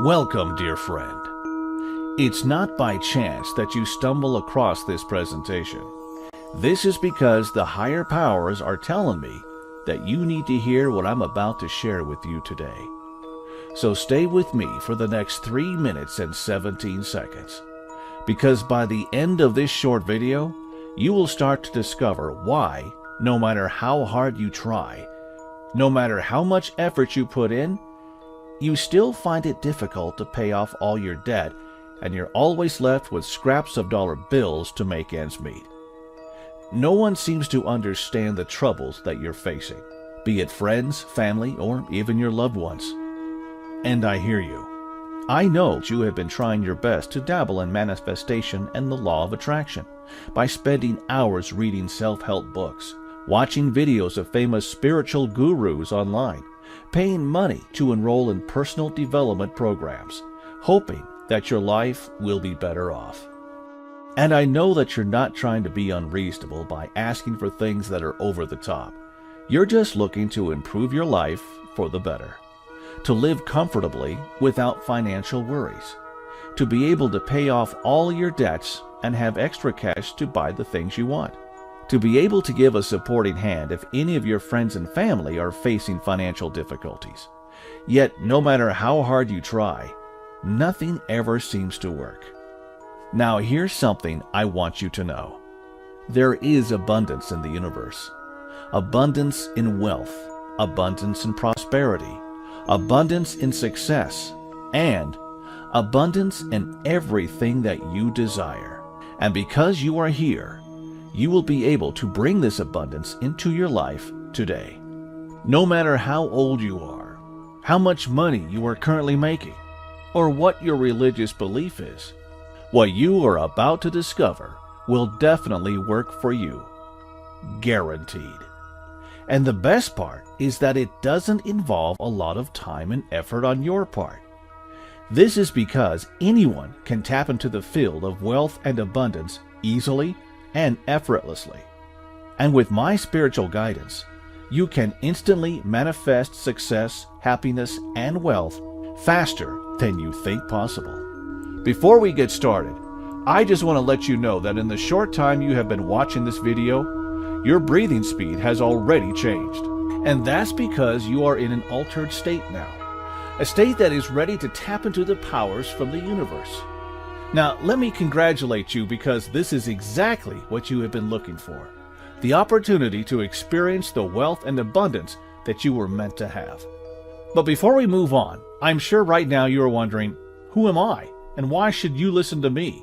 Welcome, dear friend. It's not by chance that you stumble across this presentation. This is because the higher powers are telling me that you need to hear what I'm about to share with you today. So stay with me for the next 3 minutes and 17 seconds, because by the end of this short video, you will start to discover why, no matter how hard you try, no matter how much effort you put in, you still find it difficult to pay off all your debt, and you're always left with scraps of dollar bills to make ends meet. No one seems to understand the troubles that you're facing, be it friends, family, or even your loved ones. And I hear you. I know that you have been trying your best to dabble in manifestation and the law of attraction by spending hours reading self-help books, watching videos of famous spiritual gurus online, paying money to enroll in personal development programs, hoping that your life will be better off. And I know that you're not trying to be unreasonable by asking for things that are over the top. You're just looking to improve your life for the better, to live comfortably without financial worries, to be able to pay off all your debts and have extra cash to buy the things you want, to be able to give a supporting hand if any of your friends and family are facing financial difficulties. Yet, no matter how hard you try, nothing ever seems to work. Now, here's something I want you to know. There is abundance in the universe. Abundance in wealth, abundance in prosperity, abundance in success, and abundance in everything that you desire. And because you are here, you will be able to bring this abundance into your life today. No matter how old you are, how much money you are currently making, or what your religious belief is, what you are about to discover will definitely work for you. Guaranteed. And the best part is that it doesn't involve a lot of time and effort on your part. This is because anyone can tap into the field of wealth and abundance easily and effortlessly. And with my spiritual guidance, you can instantly manifest success, happiness, and wealth faster than you think possible. Before we get started, I just want to let you know that in the short time you have been watching this video, your breathing speed has already changed. And that's because you are in an altered state now, a state that is ready to tap into the powers from the universe. Now, let me congratulate you, because this is exactly what you have been looking for. The opportunity to experience the wealth and abundance that you were meant to have. But before we move on, I'm sure right now you are wondering, who am I, and why should you listen to me?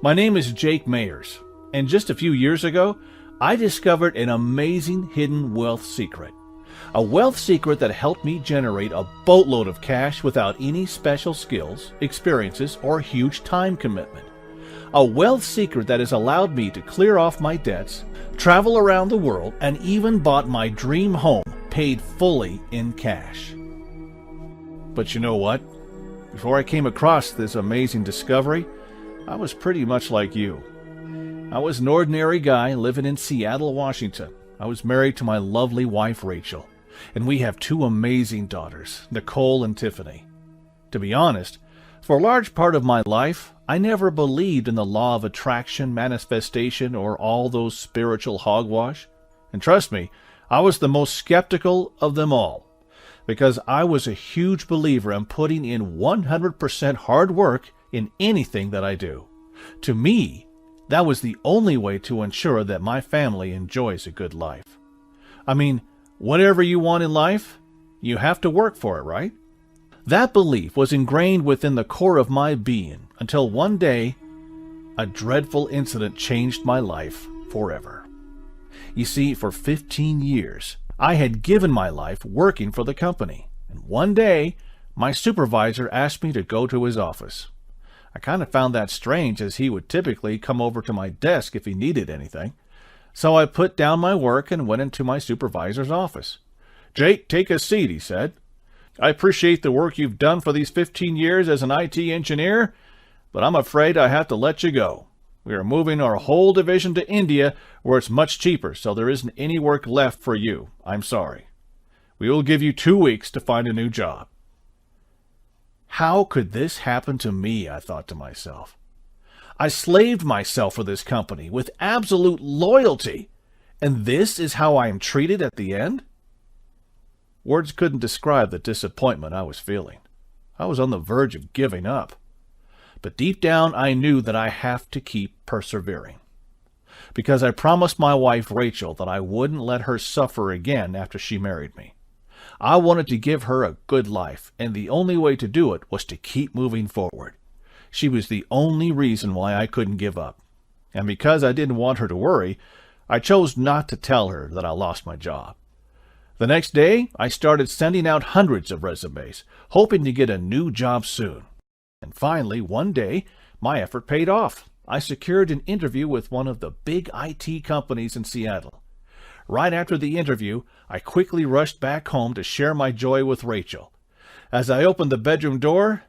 My name is Jake Mayers, and just a few years ago, I discovered an amazing hidden wealth secret. A wealth secret that helped me generate a boatload of cash without any special skills, experiences, or huge time commitment. A wealth secret that has allowed me to clear off my debts, travel around the world, and even bought my dream home paid fully in cash. But you know what? Before I came across this amazing discovery, I was pretty much like you. I was an ordinary guy living in Seattle, Washington. I was married to my lovely wife, Rachel, and we have 2 amazing daughters, Nicole and Tiffany. To be honest, for a large part of my life, I never believed in the law of attraction, manifestation, or all those spiritual hogwash. And trust me, I was the most skeptical of them all, because I was a huge believer in putting in 100% hard work in anything that I do. To me, that was the only way to ensure that my family enjoys a good life. I mean, whatever you want in life, you have to work for it, right? That belief was ingrained within the core of my being until one day, a dreadful incident changed my life forever. You see, for 15 years, I had given my life working for the company, and one day, my supervisor asked me to go to his office. I kind of found that strange, as he would typically come over to my desk if he needed anything. So I put down my work and went into my supervisor's office. "Jake, take a seat," he said. "I appreciate the work you've done for these 15 years as an IT engineer, but I'm afraid I have to let you go. We are moving our whole division to India, where it's much cheaper, so there isn't any work left for you. I'm sorry. We will give you 2 weeks to find a new job." How could this happen to me? I thought to myself. I slaved myself for this company with absolute loyalty, and this is how I am treated at the end? Words couldn't describe the disappointment I was feeling. I was on the verge of giving up. But deep down, I knew that I have to keep persevering. Because I promised my wife, Rachel, that I wouldn't let her suffer again after she married me. I wanted to give her a good life, and the only way to do it was to keep moving forward. She was the only reason why I couldn't give up. And because I didn't want her to worry, I chose not to tell her that I lost my job. The next day, I started sending out hundreds of resumes, hoping to get a new job soon. And finally, one day, my effort paid off. I secured an interview with one of the big IT companies in Seattle. Right after the interview, I quickly rushed back home to share my joy with Rachel. As I opened the bedroom door,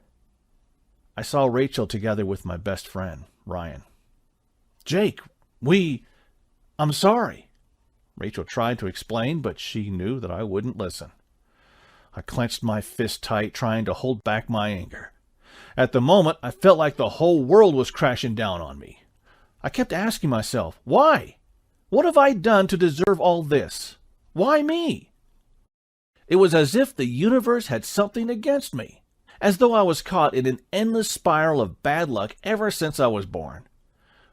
I saw Rachel together with my best friend, Ryan. "Jake, I'm sorry." Rachel tried to explain, but she knew that I wouldn't listen. I clenched my fist tight, trying to hold back my anger. At the moment, I felt like the whole world was crashing down on me. I kept asking myself, why? What have I done to deserve all this? Why me? It was as if the universe had something against me, as though I was caught in an endless spiral of bad luck ever since I was born.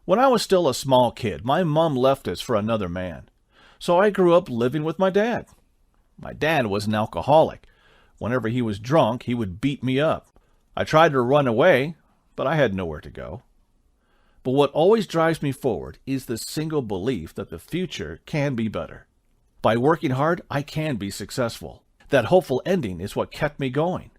When I was still a small kid, my mom left us for another man. So I grew up living with my dad. My dad was an alcoholic. Whenever he was drunk, he would beat me up. I tried to run away, but I had nowhere to go. But what always drives me forward is the single belief that the future can be better. By working hard, I can be successful. That hopeful ending is what kept me going.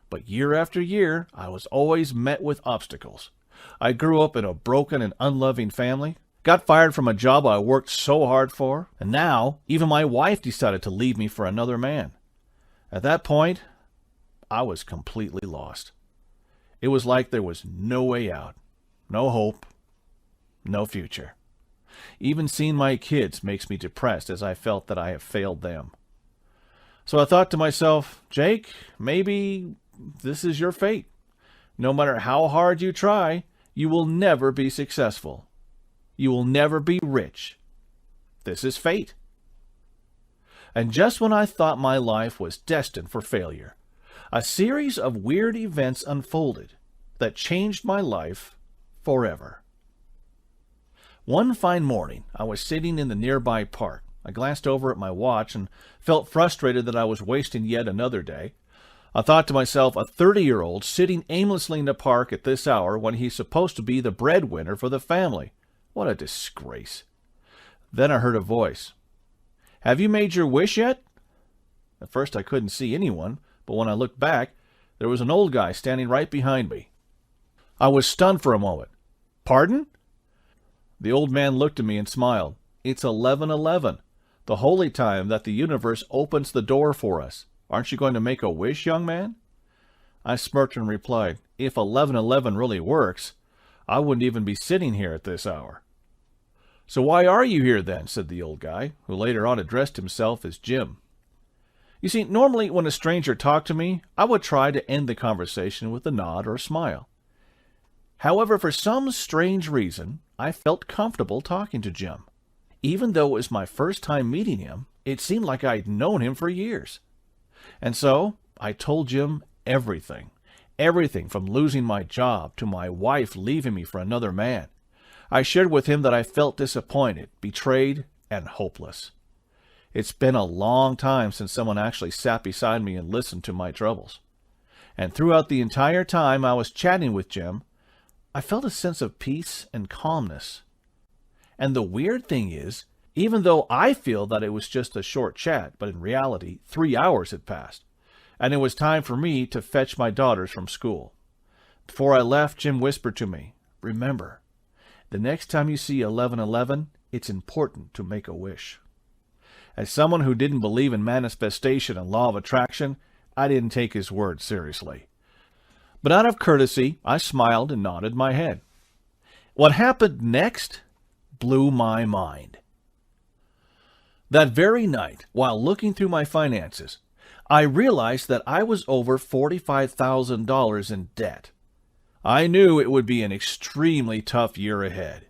But year after year, I was always met with obstacles. I grew up in a broken and unloving family, got fired from a job I worked so hard for, and now even my wife decided to leave me for another man. At that point, I was completely lost. It was like there was no way out, no hope, no future. Even seeing my kids makes me depressed as I felt that I have failed them. So I thought to myself, Jake, maybe this is your fate. No matter how hard you try, you will never be successful. You will never be rich. This is fate. And just when I thought my life was destined for failure, a series of weird events unfolded that changed my life forever. One fine morning, I was sitting in the nearby park. I glanced over at my watch and felt frustrated that I was wasting yet another day. I thought to myself, a 30-year-old sitting aimlessly in the park at this hour when he's supposed to be the breadwinner for the family. What a disgrace. Then I heard a voice. "Have you made your wish yet?" At first I couldn't see anyone, but when I looked back, there was an old guy standing right behind me. I was stunned for a moment. "Pardon?" The old man looked at me and smiled. "It's 11:11, the holy time that the universe opens the door for us. Aren't you going to make a wish, young man?" I smirked and replied, "If 11:11 really works, I wouldn't even be sitting here at this hour." "So why are you here then?" said the old guy, who later on addressed himself as Jim. You see, normally when a stranger talked to me, I would try to end the conversation with a nod or a smile. However, for some strange reason, I felt comfortable talking to Jim. Even though it was my first time meeting him, it seemed like I'd known him for years. And so, I told Jim everything. Everything from losing my job to my wife leaving me for another man. I shared with him that I felt disappointed, betrayed, and hopeless. It's been a long time since someone actually sat beside me and listened to my troubles. And throughout the entire time I was chatting with Jim, I felt a sense of peace and calmness. And the weird thing is, even though I feel that it was just a short chat, but in reality, 3 hours had passed, and it was time for me to fetch my daughters from school. Before I left, Jim whispered to me, "Remember, the next time you see 11:11, it's important to make a wish." As someone who didn't believe in manifestation and law of attraction, I didn't take his words seriously. But out of courtesy, I smiled and nodded my head. What happened next blew my mind. That very night, while looking through my finances, I realized that I was over $45,000 in debt. I knew it would be an extremely tough year ahead.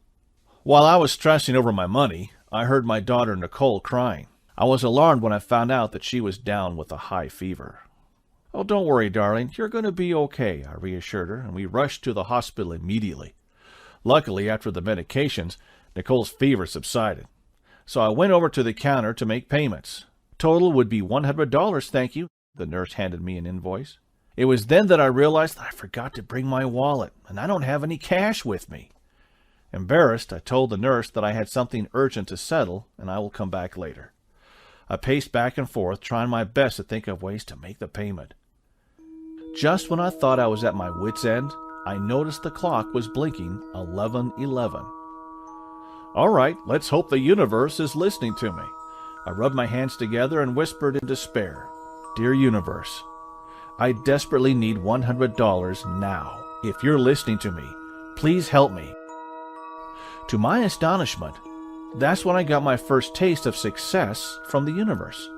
While I was stressing over my money, I heard my daughter Nicole crying. I was alarmed when I found out that she was down with a high fever. "Oh, don't worry, darling. You're going to be okay," I reassured her, and we rushed to the hospital immediately. Luckily, after the medications, Nicole's fever subsided. So I went over to the counter to make payments. Total would be $100, thank you. The nurse handed me an invoice. It was then that I realized that I forgot to bring my wallet, and I don't have any cash with me. Embarrassed, I told the nurse that I had something urgent to settle, and I will come back later. I paced back and forth, trying my best to think of ways to make the payment. Just when I thought I was at my wit's end, I noticed the clock was blinking 11:11. All right, let's hope the universe is listening to me. I rubbed my hands together and whispered in despair, "Dear universe, I desperately need $100 now. If you're listening to me, please help me." To my astonishment, that's when I got my first taste of success from the universe.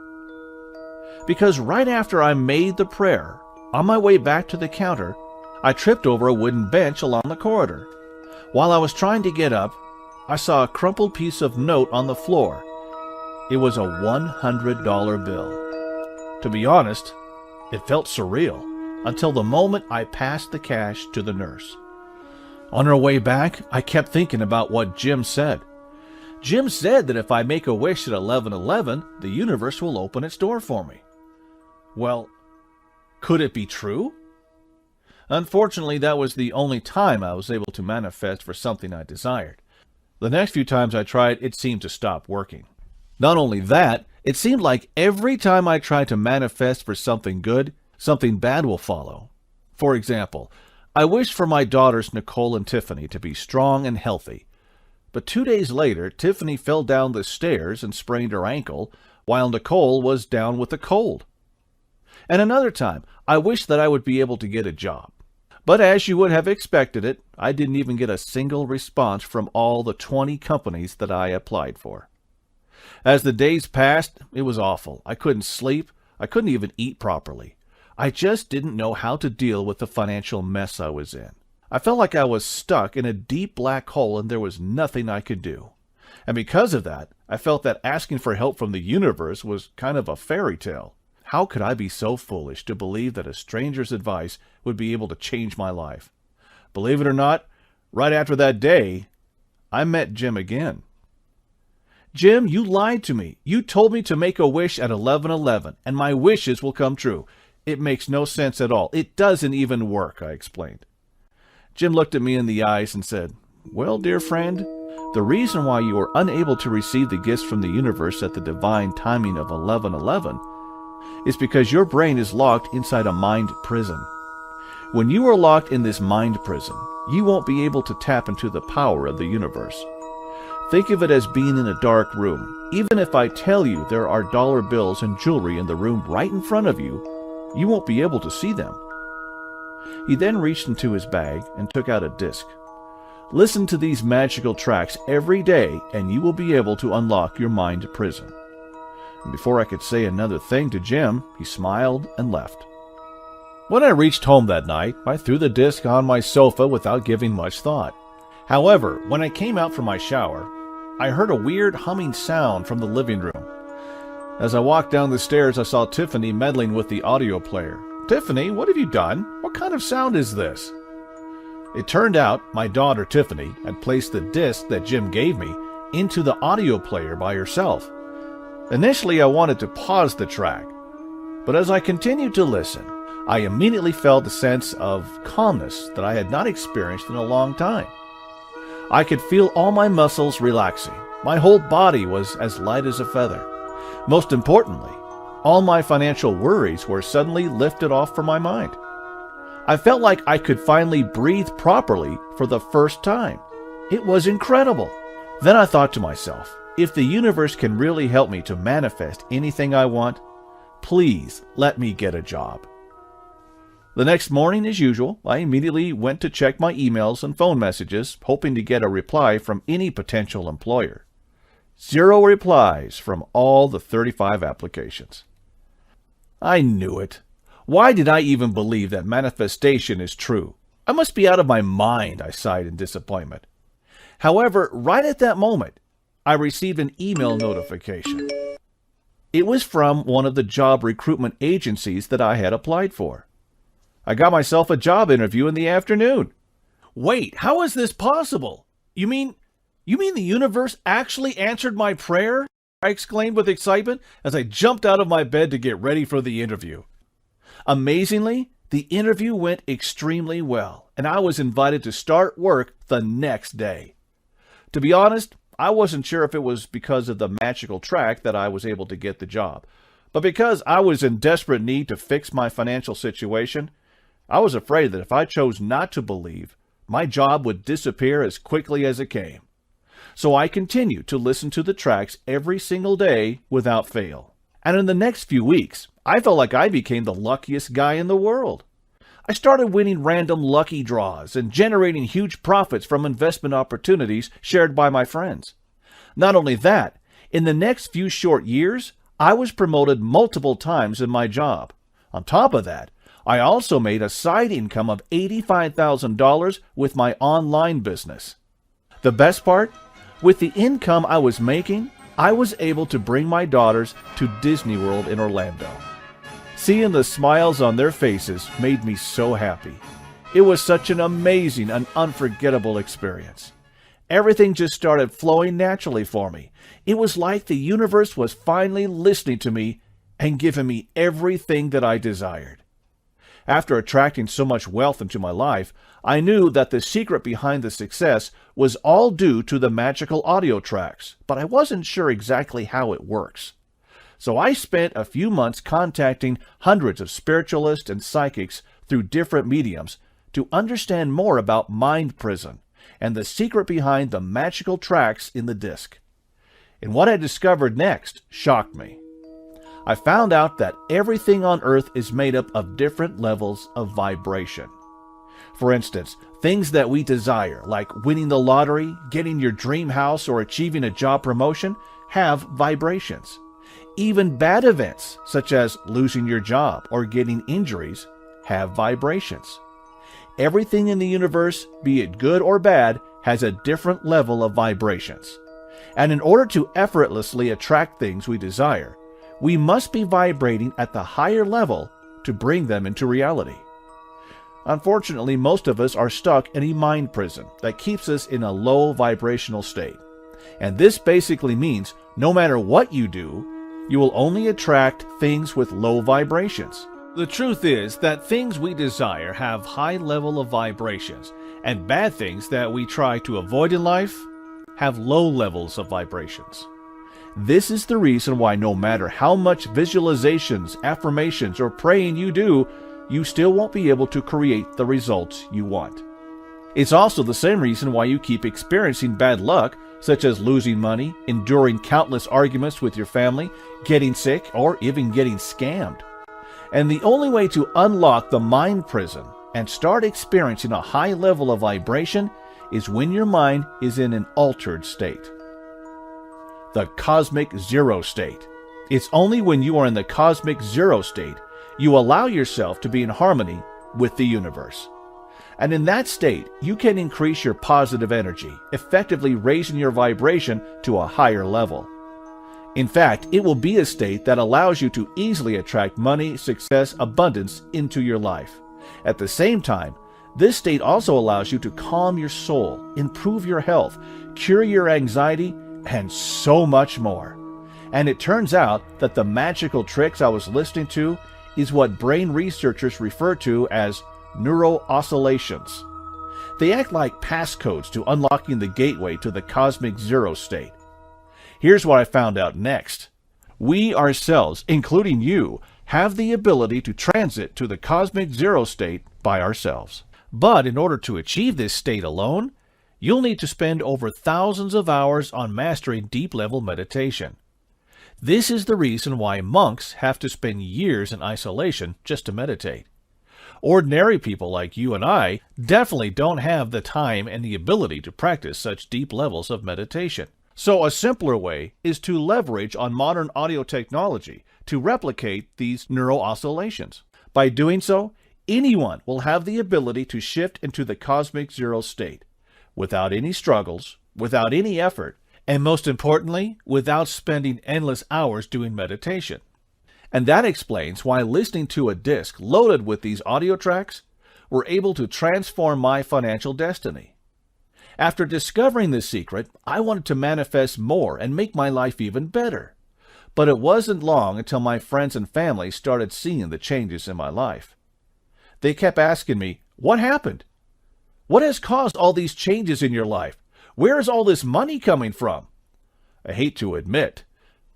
Because right after I made the prayer, on my way back to the counter, I tripped over a wooden bench along the corridor. While I was trying to get up, I saw a crumpled piece of note on the floor. It was a $100 bill. To be honest, it felt surreal until the moment I passed the cash to the nurse. On her way back, I kept thinking about what Jim said. Jim said that if I make a wish at 11:11, the universe will open its door for me. Well, could it be true? Unfortunately, that was the only time I was able to manifest for something I desired. The next few times I tried, it seemed to stop working. Not only that, it seemed like every time I tried to manifest for something good, something bad will follow. For example, I wished for my daughters Nicole and Tiffany to be strong and healthy. But 2 days later, Tiffany fell down the stairs and sprained her ankle, while Nicole was down with a cold. And another time, I wished that I would be able to get a job. But as you would have expected it, I didn't even get a single response from all the 20 companies that I applied for. As the days passed, it was awful. I couldn't sleep. I couldn't even eat properly. I just didn't know how to deal with the financial mess I was in. I felt like I was stuck in a deep black hole and there was nothing I could do. And because of that, I felt that asking for help from the universe was kind of a fairy tale. How could I be so foolish to believe that a stranger's advice would be able to change my life? Believe it or not, right after that day, I met Jim again. "Jim, you lied to me. You told me to make a wish at 11:11, and my wishes will come true. It makes no sense at all. It doesn't even work," I explained. Jim looked at me in the eyes and said, "Well, dear friend, the reason why you are unable to receive the gifts from the universe at the divine timing of 11:11 is because your brain is locked inside a mind prison. When you are locked in this mind prison, you won't be able to tap into the power of the universe. Think of it as being in a dark room. Even if I tell you there are dollar bills and jewelry in the room right in front of you, you won't be able to see them." He then reached into his bag and took out a disc. "Listen to these magical tracks every day and you will be able to unlock your mind prison." And before I could say another thing to Jim, he smiled and left. When I reached home that night, I threw the disc on my sofa without giving much thought. However, when I came out from my shower, I heard a weird humming sound from the living room. As I walked down the stairs, I saw Tiffany meddling with the audio player. "Tiffany, what have you done? What kind of sound is this?" It turned out my daughter Tiffany had placed the disc that Jim gave me into the audio player by herself. Initially, I wanted to pause the track, but as I continued to listen, I immediately felt a sense of calmness that I had not experienced in a long time. I could feel all my muscles relaxing. My whole body was as light as a feather. Most importantly, all my financial worries were suddenly lifted off from my mind. I felt like I could finally breathe properly for the first time. It was incredible. Then I thought to myself, if the universe can really help me to manifest anything I want, please let me get a job. The next morning, as usual, I immediately went to check my emails and phone messages, hoping to get a reply from any potential employer. 0 replies from all the 35 applications. I knew it. Why did I even believe that manifestation is true? I must be out of my mind, I sighed in disappointment. However, right at that moment, I received an email notification. It was from one of the job recruitment agencies that I had applied for. I got myself a job interview in the afternoon. Wait, how is this possible? You mean the universe actually answered my prayer? I exclaimed with excitement as I jumped out of my bed to get ready for the interview. Amazingly, the interview went extremely well, and I was invited to start work the next day. To be honest, I wasn't sure if it was because of the magical track that I was able to get the job, but because I was in desperate need to fix my financial situation, I was afraid that if I chose not to believe, my job would disappear as quickly as it came. So I continued to listen to the tracks every single day without fail. And in the next few weeks, I felt like I became the luckiest guy in the world. I started winning random lucky draws and generating huge profits from investment opportunities shared by my friends. Not only that, in the next few short years, I was promoted multiple times in my job. On top of that, I also made a side income of $85,000 with my online business. The best part? With the income I was making, I was able to bring my daughters to Disney World in Orlando. Seeing the smiles on their faces made me so happy. It was such an amazing and unforgettable experience. Everything just started flowing naturally for me. It was like the universe was finally listening to me and giving me everything that I desired. After attracting so much wealth into my life, I knew that the secret behind the success was all due to the magical audio tracks, but I wasn't sure exactly how it works. So I spent a few months contacting hundreds of spiritualists and psychics through different mediums to understand more about Mind Prison and the secret behind the magical tracks in the disc. And what I discovered next shocked me. I found out that everything on Earth is made up of different levels of vibration. For instance, things that we desire, like winning the lottery, getting your dream house, or achieving a job promotion, have vibrations. Even bad events, such as losing your job or getting injuries, have vibrations. Everything in the universe, be it good or bad, has a different level of vibrations. And in order to effortlessly attract things we desire, we must be vibrating at the higher level to bring them into reality. Unfortunately, most of us are stuck in a mind prison that keeps us in a low vibrational state. And this basically means no matter what you do, you will only attract things with low vibrations. The truth is that things we desire have high level of vibrations, and bad things that we try to avoid in life have low levels of vibrations. This is the reason why no matter how much visualizations, affirmations, or praying you do, you still won't be able to create the results you want. It's also the same reason why you keep experiencing bad luck, such as losing money, enduring countless arguments with your family, getting sick, or even getting scammed. And the only way to unlock the mind prison and start experiencing a high level of vibration is when your mind is in an altered state. The cosmic zero state. It's only when you are in the cosmic zero state you allow yourself to be in harmony with the universe. And in that state, you can increase your positive energy, effectively raising your vibration to a higher level. In fact, it will be a state that allows you to easily attract money, success, abundance into your life. At the same time, this state also allows you to calm your soul, improve your health, cure your anxiety, and so much more. And it turns out that the magical tricks I was listening to is what brain researchers refer to as neuro-oscillations. They act like passcodes to unlocking the gateway to the cosmic zero state. Here's what I found out next. We ourselves, including you, have the ability to transit to the cosmic zero state by ourselves. But in order to achieve this state alone, you'll need to spend over thousands of hours on mastering deep-level meditation. This is the reason why monks have to spend years in isolation just to meditate. Ordinary people like you and I definitely don't have the time and the ability to practice such deep levels of meditation. So a simpler way is to leverage on modern audio technology to replicate these neural oscillations. By doing so, anyone will have the ability to shift into the cosmic zero state without any struggles, without any effort, and most importantly, without spending endless hours doing meditation. And that explains why listening to a disc loaded with these audio tracks were able to transform my financial destiny. After discovering this secret, I wanted to manifest more and make my life even better. But it wasn't long until my friends and family started seeing the changes in my life. They kept asking me, "What happened? What has caused all these changes in your life? Where is all this money coming from?" I hate to admit,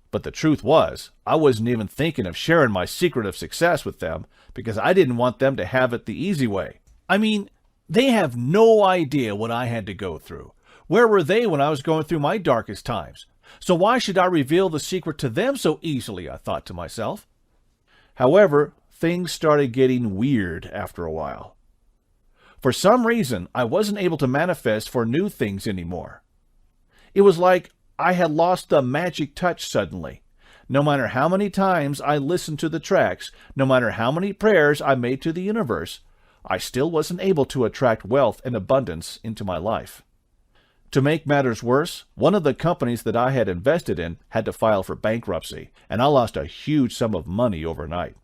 but the truth was, I wasn't even thinking of sharing my secret of success with them because I didn't want them to have it the easy way. I mean, they have no idea what I had to go through. Where were they when I was going through my darkest times? So why should I reveal the secret to them so easily, I thought to myself. However, things started getting weird after a while. For some reason, I wasn't able to manifest for new things anymore. It was like I had lost the magic touch suddenly. No matter how many times I listened to the tracks, no matter how many prayers I made to the universe, I still wasn't able to attract wealth and abundance into my life. To make matters worse, one of the companies that I had invested in had to file for bankruptcy, and I lost a huge sum of money overnight.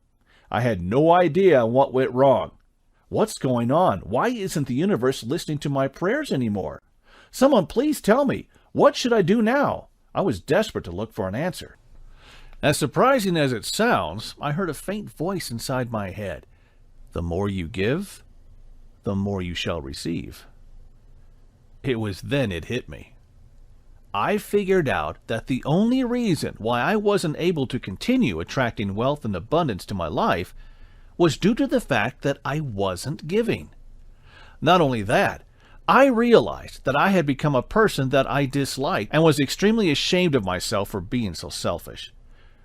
I had no idea what went wrong. What's going on? Why isn't the universe listening to my prayers anymore? Someone please tell me, what should I do now? I was desperate to look for an answer. As surprising as it sounds, I heard a faint voice inside my head. The more you give, the more you shall receive. It was then it hit me. I figured out that the only reason why I wasn't able to continue attracting wealth and abundance to my life was due to the fact that I wasn't giving. Not only that, I realized that I had become a person that I disliked and was extremely ashamed of myself for being so selfish.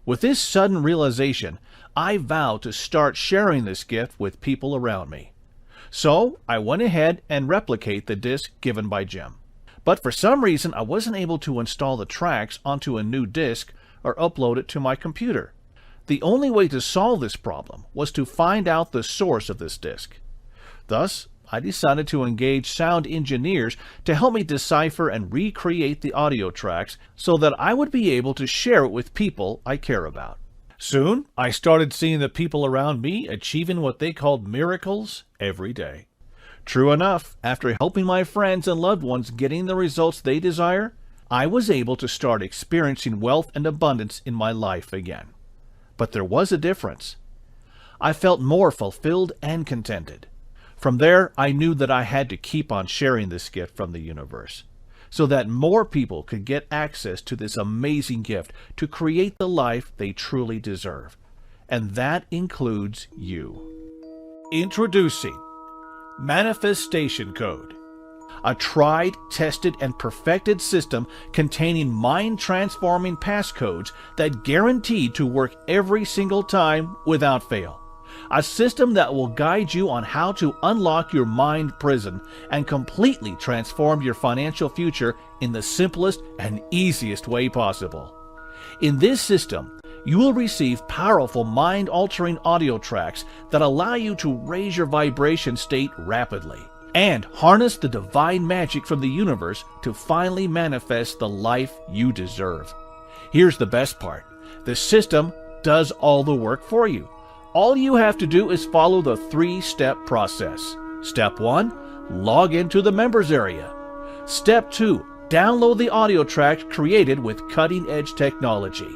With this sudden realization, I vowed to start sharing this gift with people around me. So I went ahead and replicated the disc given by Jim. But for some reason, I wasn't able to install the tracks onto a new disc or upload it to my computer. The only way to solve this problem was to find out the source of this disc. Thus, I decided to engage sound engineers to help me decipher and recreate the audio tracks so that I would be able to share it with people I care about. Soon, I started seeing the people around me achieving what they called miracles every day. True enough, after helping my friends and loved ones getting the results they desire, I was able to start experiencing wealth and abundance in my life again. But there was a difference. I felt more fulfilled and contented. From there, I knew that I had to keep on sharing this gift from the universe, so that more people could get access to this amazing gift to create the life they truly deserve. And that includes you. Introducing Manifestation Code, a tried, tested, and perfected system containing mind-transforming passcodes that guaranteed to work every single time without fail. A system that will guide you on how to unlock your mind prison and completely transform your financial future in the simplest and easiest way possible. In this system, you will receive powerful mind-altering audio tracks that allow you to raise your vibration state rapidly and harness the divine magic from the universe to finally manifest the life you deserve. Here's the best part. The system does all the work for you. All you have to do is follow the 3-step process. Step 1, log into the members area. Step 2, download the audio tracks created with cutting-edge technology.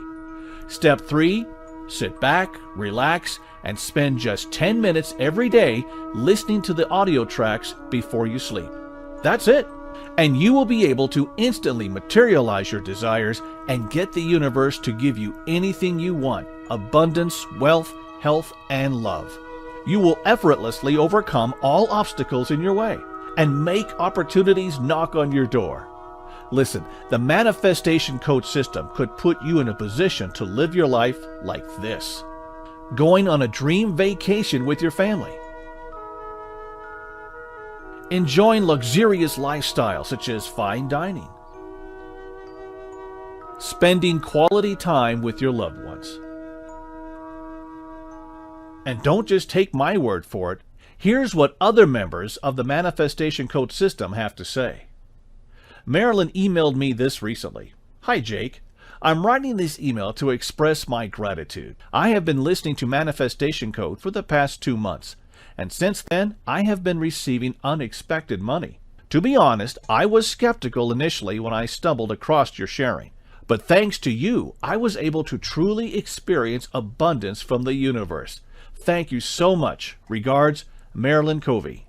Step 3, sit back, relax, and spend just 10 minutes every day listening to the audio tracks before you sleep. That's it. And you will be able to instantly materialize your desires and get the universe to give you anything you want: abundance, wealth, health, and love. You will effortlessly overcome all obstacles in your way and make opportunities knock on your door. Listen, the manifestation code system could put you in a position to live your life like this: going on a dream vacation with your family, enjoying luxurious lifestyles such as fine dining, spending quality time with your loved ones, And don't just take my word for it. Here's what other members of the Manifestation Coach system have to say. Marilyn emailed me this recently. Hi, Jake. I'm writing this email to express my gratitude. I have been listening to Manifestation Code for the past 2 months, and since then, I have been receiving unexpected money. To be honest, I was skeptical initially when I stumbled across your sharing. But thanks to you, I was able to truly experience abundance from the universe. Thank you so much. Regards, Marilyn Covey.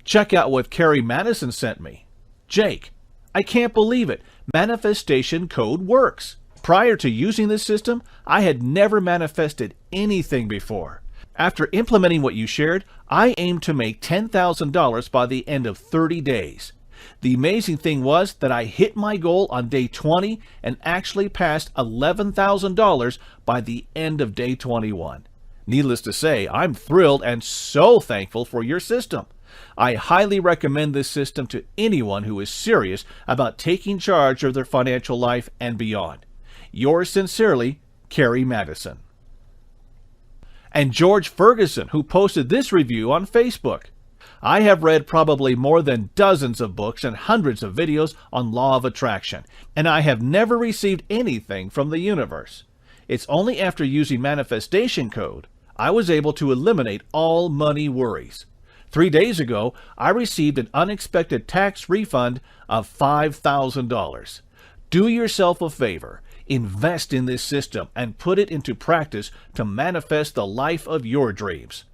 Check out what Carrie Madison sent me. Jake, I can't believe it. Manifestation Code works. Prior to using this system, I had never manifested anything before. After implementing what you shared, I aim to make $10,000 by the end of 30 days. The amazing thing was that I hit my goal on day 20 and actually passed $11,000 by the end of day 21. Needless to say, I'm thrilled and so thankful for your system. I highly recommend this system to anyone who is serious about taking charge of their financial life and beyond. Yours sincerely, Carrie Madison. And George Ferguson, who posted this review on Facebook. I have read probably more than dozens of books and hundreds of videos on law of attraction, and I have never received anything from the universe. It's only after using Manifestation Code I was able to eliminate all money worries. 3 days ago, I received an unexpected tax refund of $5,000. Do yourself a favor. Invest in this system and put it into practice to manifest the life of your dreams.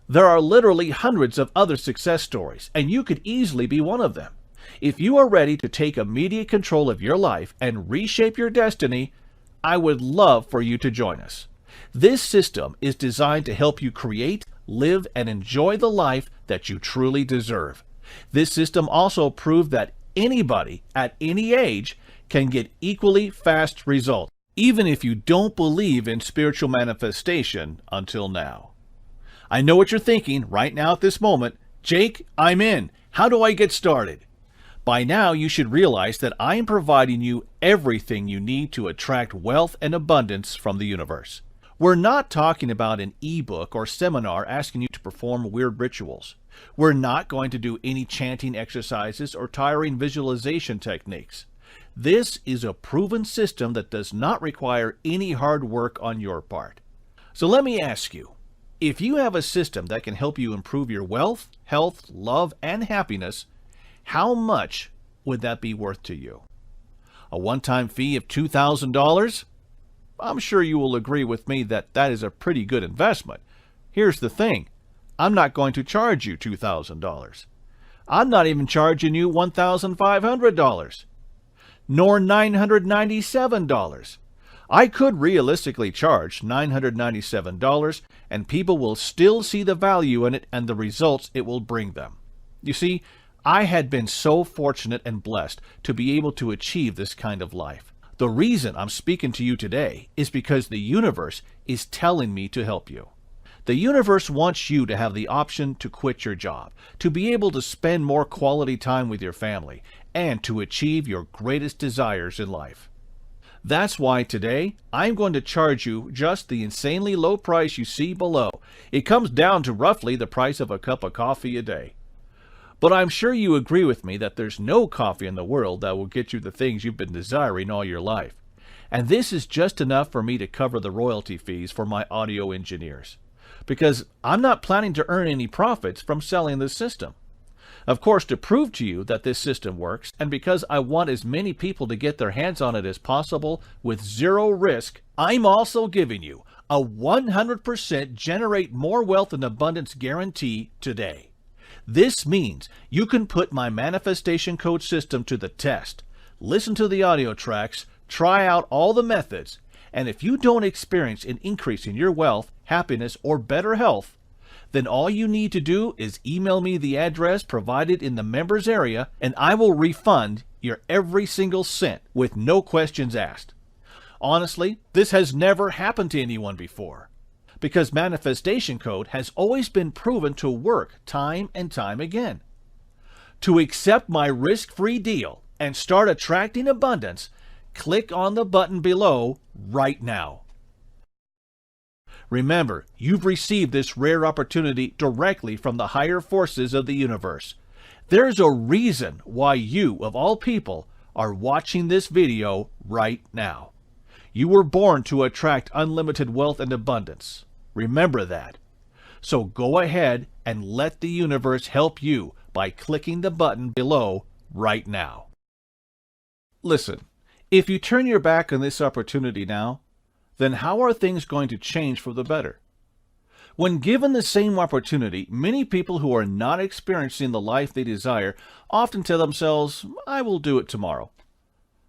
There are literally hundreds of other success stories, and you could easily be one of them. If you are ready to take immediate control of your life and reshape your destiny, I would love for you to join us. This system is designed to help you create, live, and enjoy the life that you truly deserve. This system also proved that anybody at any age can get equally fast results, even if you don't believe in spiritual manifestation until now. I know what you're thinking right now at this moment. Jake, I'm in. How do I get started? By now, you should realize that I am providing you everything you need to attract wealth and abundance from the universe. We're not talking about an ebook or seminar asking you to perform weird rituals. We're not going to do any chanting exercises or tiring visualization techniques. This is a proven system that does not require any hard work on your part. So let me ask you, if you have a system that can help you improve your wealth, health, love, and happiness, how much would that be worth to you? A one-time fee of $2,000? I'm sure you will agree with me that that is a pretty good investment. Here's the thing. I'm not going to charge you $2,000. I'm not even charging you $1,500, nor $997. I could realistically charge $997, and people will still see the value in it and the results it will bring them. You see, I had been so fortunate and blessed to be able to achieve this kind of life. The reason I'm speaking to you today is because the universe is telling me to help you. The universe wants you to have the option to quit your job, to be able to spend more quality time with your family, and to achieve your greatest desires in life. That's why today I'm going to charge you just the insanely low price you see below. It comes down to roughly the price of a cup of coffee a day. But I'm sure you agree with me that there's no coffee in the world that will get you the things you've been desiring all your life. And this is just enough for me to cover the royalty fees for my audio engineers, because I'm not planning to earn any profits from selling this system. Of course, to prove to you that this system works, and because I want as many people to get their hands on it as possible with zero risk, I'm also giving you a 100% generate more wealth and abundance guarantee today. This means you can put my Manifestation Code system to the test, listen to the audio tracks, try out all the methods, and if you don't experience an increase in your wealth, happiness, or better health, then all you need to do is email me the address provided in the members area, and I will refund your every single cent with no questions asked. Honestly, this has never happened to anyone before, because Manifestation Code has always been proven to work time and time again. To accept my risk-free deal and start attracting abundance, click on the button below right now. Remember, you've received this rare opportunity directly from the higher forces of the universe. There's a reason why you, of all people, are watching this video right now. You were born to attract unlimited wealth and abundance. Remember that. So go ahead and let the universe help you by clicking the button below right now. Listen, if you turn your back on this opportunity now, then how are things going to change for the better? When given the same opportunity, many people who are not experiencing the life they desire often tell themselves, I will do it tomorrow.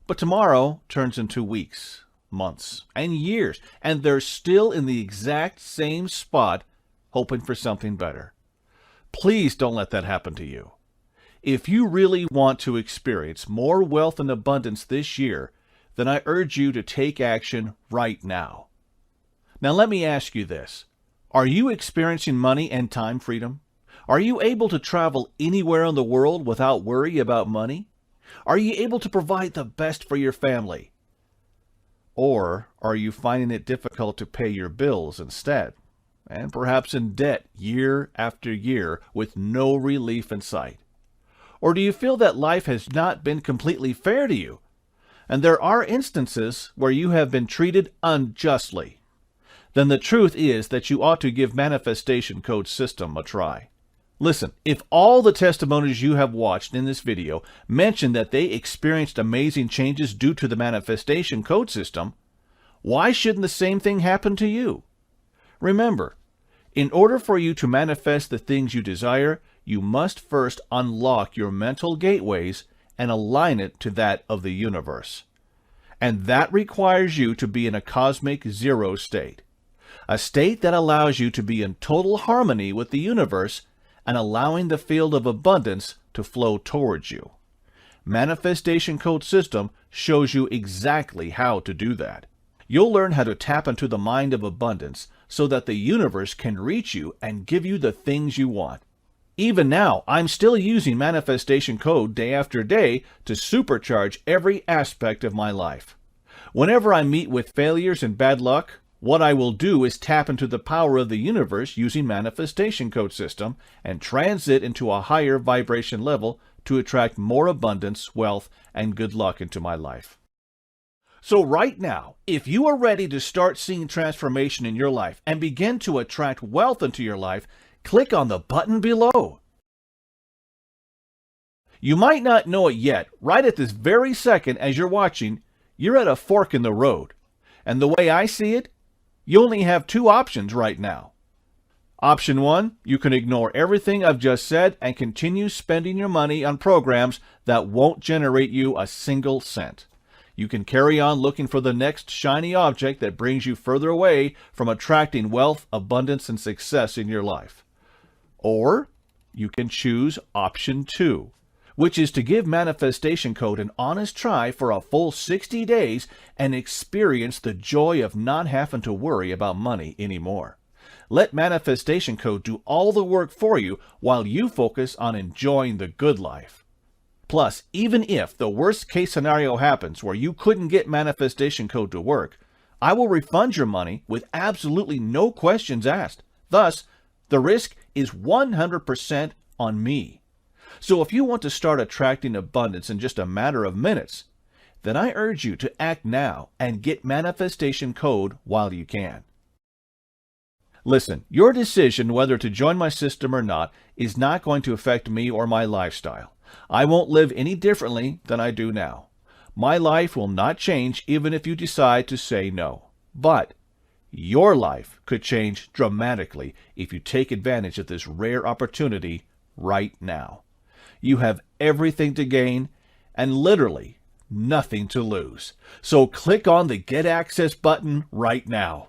But tomorrow turns into weeks, months, and years, and they're still in the exact same spot hoping for something better. Please don't let that happen to you. If you really want to experience more wealth and abundance this year, then I urge you to take action right now. Now let me ask you this. Are you experiencing money and time freedom? Are you able to travel anywhere in the world without worry about money? Are you able to provide the best for your family? Or are you finding it difficult to pay your bills instead, and perhaps in debt year after year with no relief in sight? Or do you feel that life has not been completely fair to you, and there are instances where you have been treated unjustly? Then the truth is that you ought to give Manifestation Code System a try. Listen, if all the testimonies you have watched in this video mention that they experienced amazing changes due to the Manifestation Code System, why shouldn't the same thing happen to you? Remember, in order for you to manifest the things you desire, you must first unlock your mental gateways and align it to that of the universe. And that requires you to be in a cosmic zero state, a state that allows you to be in total harmony with the universe and allowing the field of abundance to flow towards you. Manifestation Code System shows you exactly how to do that. You'll learn how to tap into the mind of abundance so that the universe can reach you and give you the things you want. Even now, I'm still using Manifestation Code day after day to supercharge every aspect of my life. Whenever I meet with failures and bad luck, what I will do is tap into the power of the universe using Manifestation Code System and transit into a higher vibration level to attract more abundance, wealth, and good luck into my life. So right now, if you are ready to start seeing transformation in your life and begin to attract wealth into your life, click on the button below. You might not know it yet. Right at this very second as you're watching, you're at a fork in the road. And the way I see it, you only have two options right now. Option 1, you can ignore everything I've just said and continue spending your money on programs that won't generate you a single cent. You can carry on looking for the next shiny object that brings you further away from attracting wealth, abundance, and success in your life. Or you can choose option 2, which is to give Manifestation Code an honest try for a full 60 days and experience the joy of not having to worry about money anymore. Let Manifestation Code do all the work for you while you focus on enjoying the good life. Plus, even if the worst case scenario happens where you couldn't get Manifestation Code to work, I will refund your money with absolutely no questions asked. Thus, the risk is 100% on me. So if you want to start attracting abundance in just a matter of minutes, then I urge you to act now and get Manifestation Code while you can. Listen, your decision whether to join my system or not is not going to affect me or my lifestyle. I won't live any differently than I do now. My life will not change even if you decide to say no. But your life could change dramatically if you take advantage of this rare opportunity right now. You have everything to gain and literally nothing to lose. So click on the Get Access button right now.